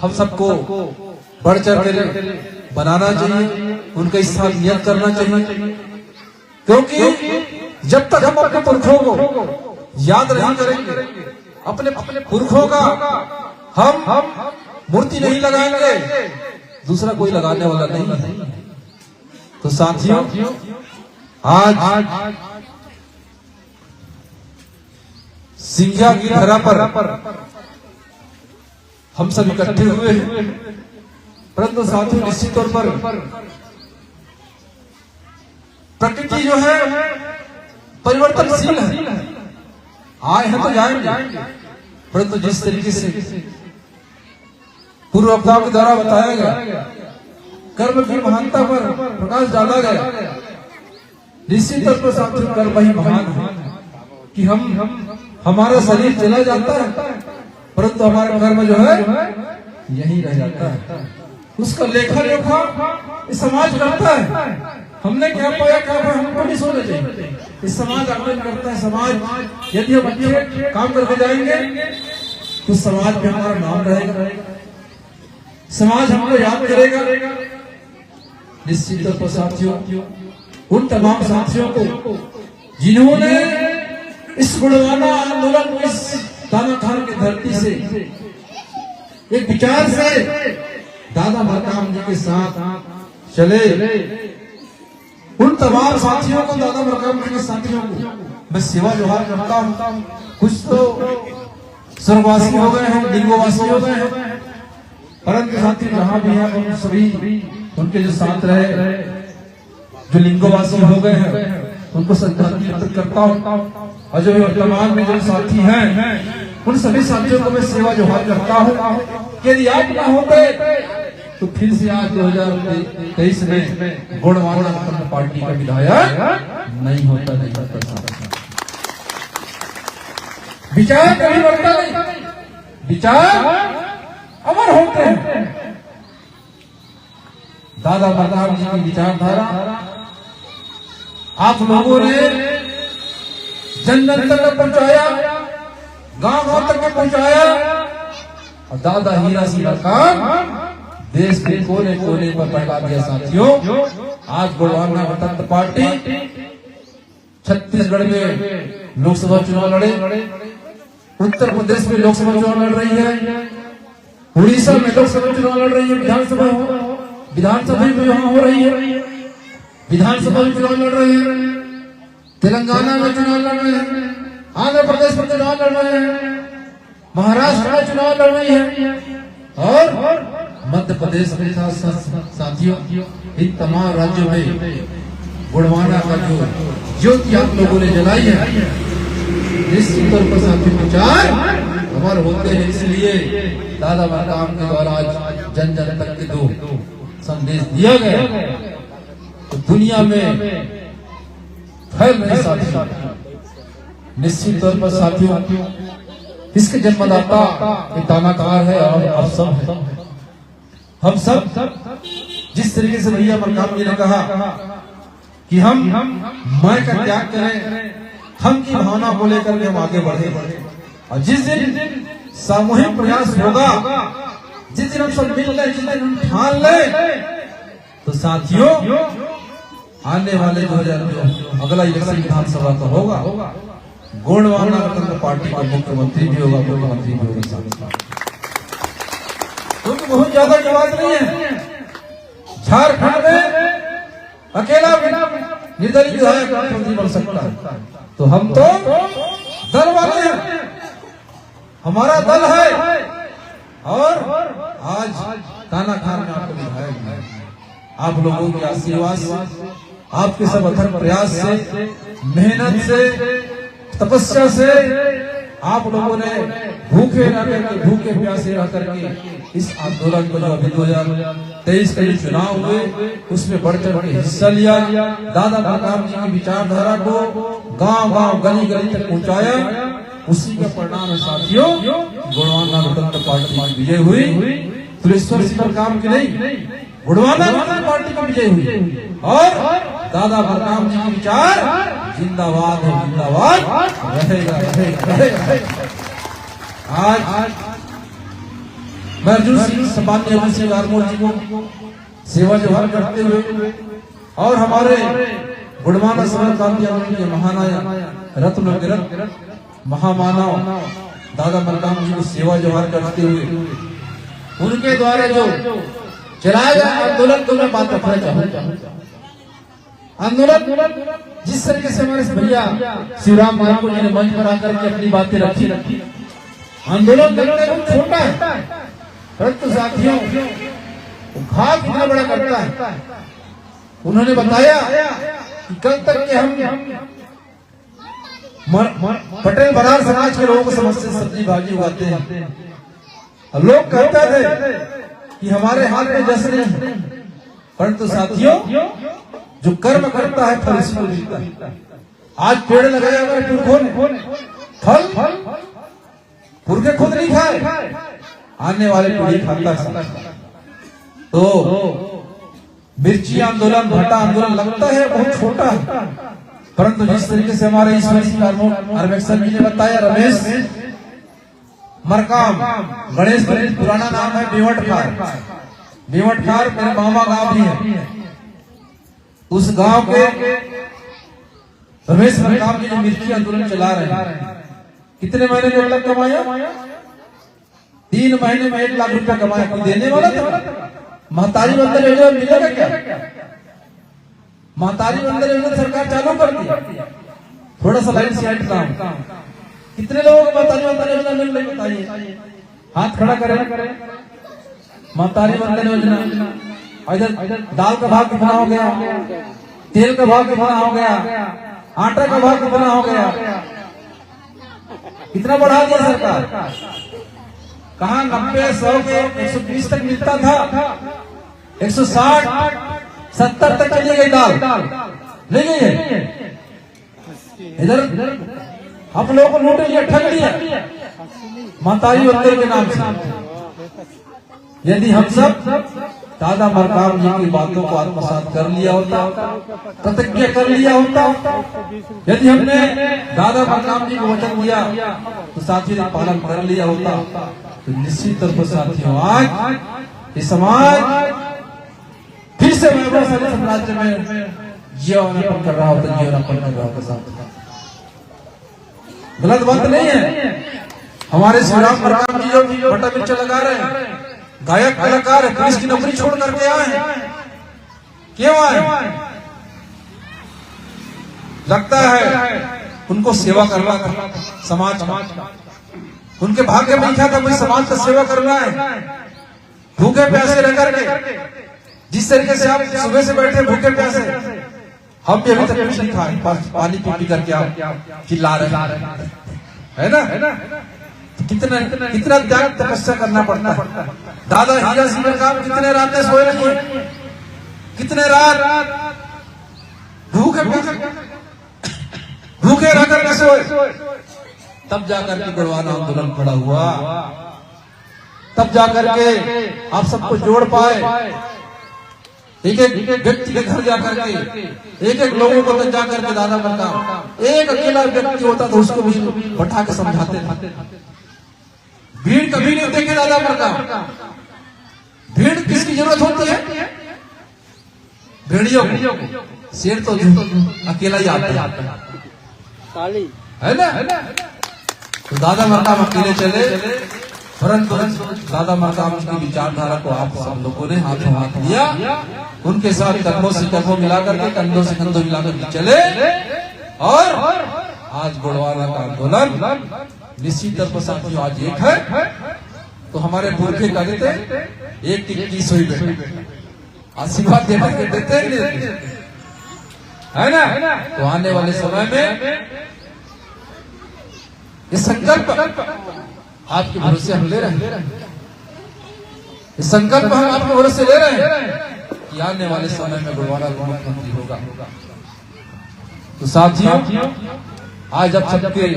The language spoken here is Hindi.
हम सबको बढ़ चढ़ कर बनाना चाहिए, उनका इस साथ नियत करना चाहिए, क्योंकि जब तक हम अपने पुरखों को याद नहीं करेंगे, अपने पुरखों का हम मूर्ति नहीं लगाएंगे, दूसरा कोई लगाने वाला नहीं। तो साथियों, आज सिंघिया की धरा पर हम सब इकट्ठे हुए हैं, परंतु साथियों निश्चित तौर पर प्रकृति जो है परिवर्तनशील है। आए हैं तो जाएंगे, परंतु जिस तरीके से पूर्व वक्ताओं के द्वारा बताया गया, कर्म की महानता पर प्रकाश डाला गया, निश्चित तौर पर साथियों कर्म ही महान है कि हमारा शरीर चला जाता है, परंतु हमारा कर्म जो है यही रह जाता है। उसका लेखा जोखा इस समाज करता है। हमने क्या पाया क्या पाया हमको नहीं सोचना चाहिए। इस समाज आकलन करता है। समाज यदि हम अच्छे काम करके जाएंगे तो समाज में हमारा नाम रहेगा, समाज हमको याद करेगा। निश्चित तौर पर साथियों, उन तमाम साथियों को जिन्होंने इस गुणवाना आंदोलन को इस दाना खान की धरती से एक विचार से दादा मरकाम जी के साथ चले, उन तमाम साथियों को, दादा मरकाम जी के साथियों को मैं सेवा जोहार करता हूँ। कुछ तो स्वर्गवासी हो गए हैं, लिंगोवासी हो गए हैं, परंतु साथी जहां भी है उन सभी उनके जो साथ रहे, जो लिंगोवासी हो गए हैं, उनको श्रद्धांजलि अर्पित करता हूँ। और जो वर्तमान में जो साथी हैं, उन सभी साथियों को मैं सेवा जोहार करता हूँ। यदि आप ना होते तो फिर से आज 2023 में गुणवाना पार्टी का विधायक नहीं होता। विचार कभी बढ़ता नहीं, विचार अमर होते हैं। दादा मरकाम जी की विचारधारा आप लोगों ने जन जन तक पहुंचाया, गांव गांव तक पहुंचाया, और दादा हीरा सिंह मरकाम देश के कोने कोने पर फैला दिया। साथियों, आज गुणवाना गणतंत्र पार्टी छत्तीसगढ़ में लोकसभा चुनाव लड़े, उत्तर प्रदेश में लोकसभा चुनाव लड़ रही है, उड़ीसा में लोकसभा चुनाव लड़ रही है, विधानसभा में यहाँ हो रही है, विधानसभा में चुनाव लड़ रहे हैं, तेलंगाना में चुनाव लड़ रहे हैं, आंध्र प्रदेश में चुनाव लड़ रहे हैं, महाराष्ट्र में चुनाव लड़ रही है, और मध्य प्रदेश में साथियों इन तमाम राज्यों में गुणवाना का जो ज्योति आप लोगों ने जलाई है, निश्चित तौर पर साथियों विचार अमर होते हैं। इसलिए दादा मरकाम के द्वारा आज जन जन तक के दो संदेश दिया गया तो दुनिया में फैल रहे। साथियों, निश्चित तौर पर साथियों इसके जन्मदाता एक दानाकार है और आप सब है। हम सब जिस तरीके से भैया मरकाम जी ने कहा कि हम मैं का त्याग करें, हम की भावना को लेकर के हम आगे बढ़े, और जिस दिन सामूहिक प्रयास होगा, जिस दिन हम सब मिल ले, जिस दिन हम ठान ले, तो साथियों आने वाले 2000 अगला इलेक्शन विधानसभा का होगा, गुणवाना गणतंत्र पार्टी का मुख्यमंत्री भी होगा, मुख्यमंत्री भी होगा। क्योंकि बहुत ज्यादा की बात नहीं है, झारखंड में अकेला निर्दलीय विधायक मुख्यमंत्री बन सकता है। तो हम तो दल वाले हैं, हमारा दल है, और आज दाना खान में आपको विधायक है। आप लोगों के आशीर्वाद से, आपके सब अथक प्रयास से, मेहनत से, तपस्या से, आप लोगों ने भूखे रह करके, भूखे प्यासे रह करके इस आंदोलन को, जो अभी 2023 के चुनाव हुए उसमें बढ़ चढ़ के हिस्सा लिया, दादा मरकाम जी की विचारधारा को गांव गांव गली गली तक पहुंचाया। उसी का परिणाम है साथियों, गुणवाना गणतंत्र पार्टी की विजय हुई। तुलेश्वर सिंह मरकाम की नहीं, गुणवाना गणतंत्र पार्टी की विजय हुई, और दादा मरकाम जी की विचार जिंदाबाद है, जिंदाबाद रहेगा, रहेगा, रहेगा। आज मैं अर्जुन सिंह सपानी अर्जुन सिंह आरमोर जी को सेवा जोहार करते हुए और हमारे गुणवाना समर क्रांति आंदोलन के महानायक रत्न गिरत महामानव दादा मरकाम जी को सेवा जोहार करते हुए उनके द्वारा जो चलाया गया आंदोलन को मैं बात रखना चाहूंगा। आंदोलन जिस तरीके से हमारे भैया शिवराम मालको जी ने मंच पर आकर के अपनी बातें रखी, आंदोलन करने को छोटा है परंतु साथियों घाव कितना बड़ा करता है। उन्होंने बताया कि कल तक के हम पटेल बरार समाज के लोगों को समझते सब्जी भाजी उगाते हैं। लोग कहते थे कि हमारे हाथ में जश्न नहीं, परंतु साथियों जो कर्म करता है फल उसको मिलता है। आज पेड़ लगाया हमारे पुरखों ने, फल पुरखे खुद नहीं खाए, आने वाले पीढ़ी खाता है। तो मिर्ची आंदोलन भट्टा आंदोलन लगता है बहुत छोटा है, परंतु जिस तरीके से हमारे ईश्वर सिंह जी ने बताया, रमेश मरकाम गणेश पुराना नाम है बेवटखार मेरे मामा गांव भी है। उस गांव के रमेश मरकाम जी ने मिर्ची आंदोलन चला रहे हैं। कितने महीने में 1 लाख कमाया? 3 महीने में 1 लाख रुपया कमाया। कोई देने वाला था? महतारी बंदर योजना मिलेगा क्या? महतारी बंदर योजना सरकार चालू कर दी। थोड़ा सा लाइन से हटता, कितने लोगों को महतारी बंदर योजना मिल रही बताइए, हाथ खड़ा करें। महतारी बंदर योजना, इधर दाल का भाव कितना हो गया, तेल का भाव कितना हो गया, आटा का भाव कितना हो गया, कितना बढ़ा दिया सरकार। कहाँ 90 100 के 120 तक मिलता था, 160 70 तक चली गई दाल, ले गई है। इधर हम लोगों को लूट लिया, ठग लिया महतारी बंदर के नाम से। यदि हम सब दादा मरकाम जी की बातों को आत्मसात कर लिया होता, प्रतिज्ञा कर लिया होता, यदि हमने दादा मरकाम जी को वचन दिया तो साथियों ने पालन कर लिया होता, तो निश्चित तौर पर साथियों आज ये समाज फिर से वैभवशाली साम्राज्य में जीवनापन कर रहा होता, जीवनापन कर रहा होता। गलत बात नहीं है। हमारे शिवराम मरकाम जी जो बटा मिर्च लगा रहे हैं, गायक कलाकार है, पुलिस की नौकरी छोड़ करके आए हैं। क्यों आए? लगता है उनको सेवा करना था समाज का, उनके भाग्य में लिखा था कोई समाज का सेवा करना है। भूखे प्यासे रह करके, जिस तरीके से आप सुबह से बैठे भूखे प्यासे, हम भी अभी तक कुछ नहीं खाए, पानी पी करके आप चिल्ला रहे है ना। कितना त्याग तपस्या करना पड़ता है। दादा हीरा सिंह मरकाम कितने रातें सोए रही, कितने रात भूखे रहकर कैसे सोए, तब जाकर के गुणवाना आंदोलन खड़ा हुआ, तब जाकर के आप सबको जोड़ पाए। एक व्यक्ति के घर जाकर के, एक लोगों को जाकर के दादा मरकाम, एक अकेला व्यक्ति होता तो उसको भी बैठा के समझाते थे। भीड़ कभी नहीं देखे दादा मरकाम। भीड़ किसकी जरूरत होती है? भेड़ियों को। शेर तो अकेला ही आता है ना। तो दादा मरकाम अकेले चले, परंतु दादा मरकाम की विचारधारा को आप सब लोगों ने हाथों हाथ लिया, उनके साथ कंधों से कंधों मिलाकर के, कंधों से कंधों मिलाकर के चले, और आज गुणवाना का आंदोलन निश्चित तौर पर साथियों आज एक है। तो हमारे पुरखे का देते एक टिक्की सोई बैठे, आशीर्वाद देते है ना। तो आने वाले समय में ये संकल्प आपके भरोसे हम ले रहे हैं, ये संकल्प हम आपके भरोसे ले रहे हैं कि आने वाले समय में गुणवाना मुख्यमंत्री होगा। तो साथियों आज अब सबके